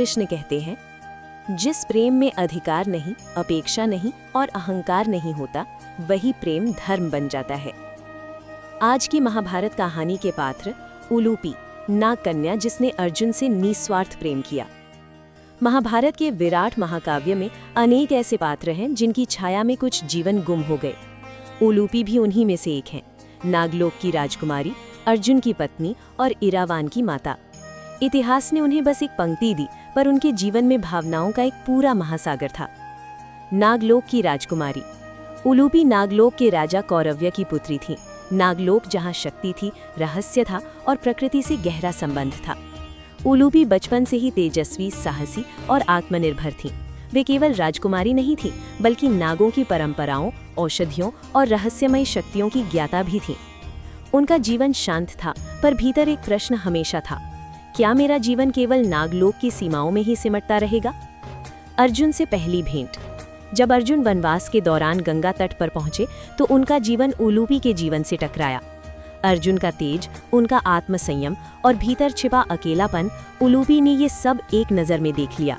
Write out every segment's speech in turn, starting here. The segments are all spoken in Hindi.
कृष्ण कहते हैं, जिस प्रेम में अधिकार नहीं, अपेक्षा नहीं और अहंकार नहीं होता, वही प्रेम धर्म बन जाता है। आज की महाभारत कहानी के पात्र उलूपी, नाग कन्या जिसने अर्जुन से निस्वार्थ प्रेम किया। महाभारत के विराट महाकाव्य में अनेक ऐसे पात्र हैं जिनकी छाया में कुछ जीवन गुम हो गए। उलूपी भी उन्हीं में से एक हैं। नागलोक की राजकुमारी, अर्जुन की पत्नी और इरावान की माता। इतिहास ने उन्हें बस एक पंक्ति दी, पर उनके जीवन में भावनाओं का एक पूरा महासागर था। नागलोक की राजकुमारी। उलूपी नागलोक के राजा कौरव्य की पुत्री थी। नागलोक जहाँ शक्ति थी, रहस्य था और प्रकृति से गहरा संबंध था। उलूपी बचपन से ही तेजस्वी, साहसी और आत्मनिर्भर थी। वे केवल राजकुमारी नहीं थी, बल्कि नागों की परंपराओं, औषधियों और रहस्यमयी शक्तियों की ज्ञाता भी थी। उनका जीवन शांत था, पर भीतर एक प्रश्न हमेशा था, क्या मेरा जीवन केवल नागलोक की सीमाओं में ही सिमटता रहेगा? अर्जुन से पहली भेंट। जब अर्जुन वनवास के दौरान गंगा तट पर पहुंचे तो उनका जीवन उलूपी के जीवन से टकराया। अर्जुन का तेज, उनका आत्मसंयम और भीतर छिपा अकेलापन, उलूपी ने ये सब एक नज़र में देख लिया।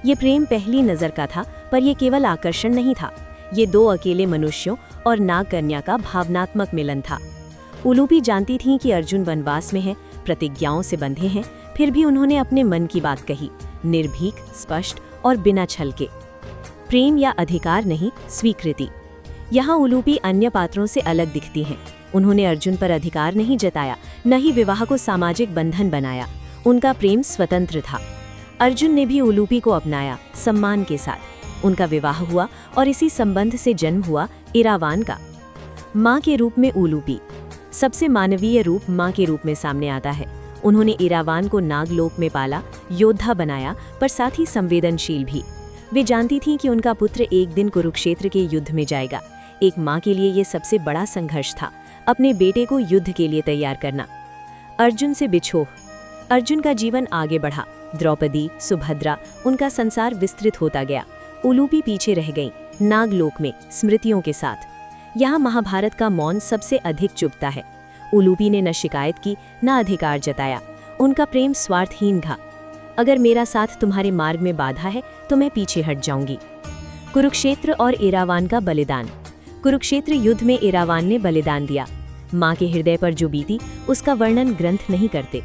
ये प्रेम पहली नज़र का था, पर यह केवल आकर्षण नहीं था। ये दो अकेले मनुष्यों और नाग कन्या का भावनात्मक मिलन था। उलूपी जानती थीं कि अर्जुन वनवास में है, प्रतिज्ञाओं से बंधे हैं, फिर भी उन्होंने अपने मन की बात कही, निर्भीक, स्पष्ट और बिना छल के। प्रेम या अधिकार नहीं, स्वीकृति। यहाँ उलूपी अन्य पात्रों से अलग दिखती हैं। उन्होंने अर्जुन पर अधिकार नहीं जताया, न ही विवाह को सामाजिक बंधन बनाया। उनका प्रेम स्वतंत्र था। अर्जुन ने भी उलूपी को अपनाया, सम्मान के साथ। उनका विवाह हुआ और इसी संबंध से जन्म हुआ इरावान का। माँ के रूप में उलूपी। सबसे मानवीय रूप माँ के रूप में सामने आता है। उन्होंने इरावान को नागलोक में पाला, योद्धा बनाया, पर साथ ही संवेदनशील भी। वे जानती थीं कि उनका पुत्र एक दिन कुरुक्षेत्र के युद्ध में जाएगा। एक माँ के लिए ये सबसे बड़ा संघर्ष था, अपने बेटे को युद्ध के लिए तैयार करना। अर्जुन से बिछोह। अर्जुन का जीवन आगे बढ़ा। द्रौपदी, सुभद्रा, उनका संसार विस्तृत होता गया। उलूपी पीछे रह गईं, नागलोक में, स्मृतियों के साथ। यहाँ महाभारत का मौन सबसे अधिक चुभता है। उलूपी ने न शिकायत की, न अधिकार जताया। उनका प्रेम स्वार्थहीन था। अगर मेरा साथ तुम्हारे मार्ग में बाधा है तो मैं पीछे हट जाऊंगी। कुरुक्षेत्र और इरावान का बलिदान। कुरुक्षेत्र युद्ध में इरावान ने बलिदान दिया। माँ के हृदय पर जो बीती, उसका वर्णन ग्रंथ नहीं करते।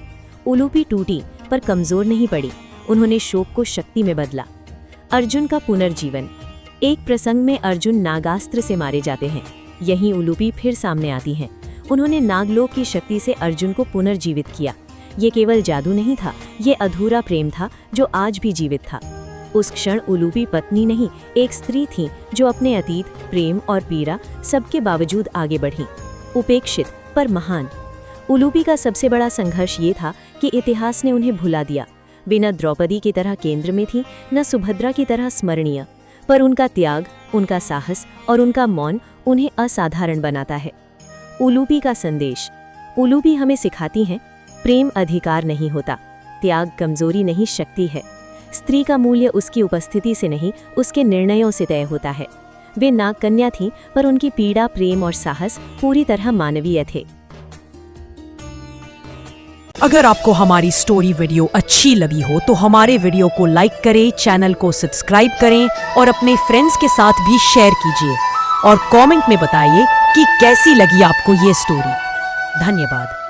उलूपी टूटी, पर कमजोर नहीं पड़ी। उन्होंने शोक को शक्ति में बदला। अर्जुन का पुनर्जीवन। एक प्रसंग में अर्जुन नागास्त्र से मारे जाते हैं। यहीं उलूपी फिर सामने आती हैं। उन्होंने नागलोक की शक्ति से अर्जुन को पुनर्जीवित किया। ये केवल जादू नहीं था, ये अधूरा प्रेम था जो आज भी जीवित था। उस क्षण उलूपी पत्नी नहीं, एक स्त्री थी जो अपने अतीत, प्रेम और पीड़ा सबके बावजूद आगे बढ़ी। उपेक्षित पर महान। उलूपी का सबसे बड़ा संघर्ष ये था कि इतिहास ने उन्हें भुला दिया। वे न द्रौपदी की तरह केंद्र में थी, न सुभद्रा की तरह स्मरणीय, पर उनका त्याग, उनका साहस और उनका मौन उन्हें असाधारण बनाता है। उलूपी का संदेश। उलूपी हमें सिखाती हैं, प्रेम अधिकार नहीं होता, त्याग कमजोरी नहीं, शक्ति है। स्त्री का मूल्य उसकी उपस्थिति से नहीं, उसके निर्णयों से तय होता है। वे नाग कन्या थीं, पर उनकी पीड़ा, प्रेम और साहस पूरी तरह मानवीय थे। अगर आपको हमारी स्टोरी वीडियो अच्छी लगी हो तो हमारे वीडियो को लाइक करें, चैनल को सब्सक्राइब करें और अपने फ्रेंड्स के साथ भी शेयर कीजिए। और कमेंट में बताइए कि कैसी लगी आपको ये स्टोरी। धन्यवाद।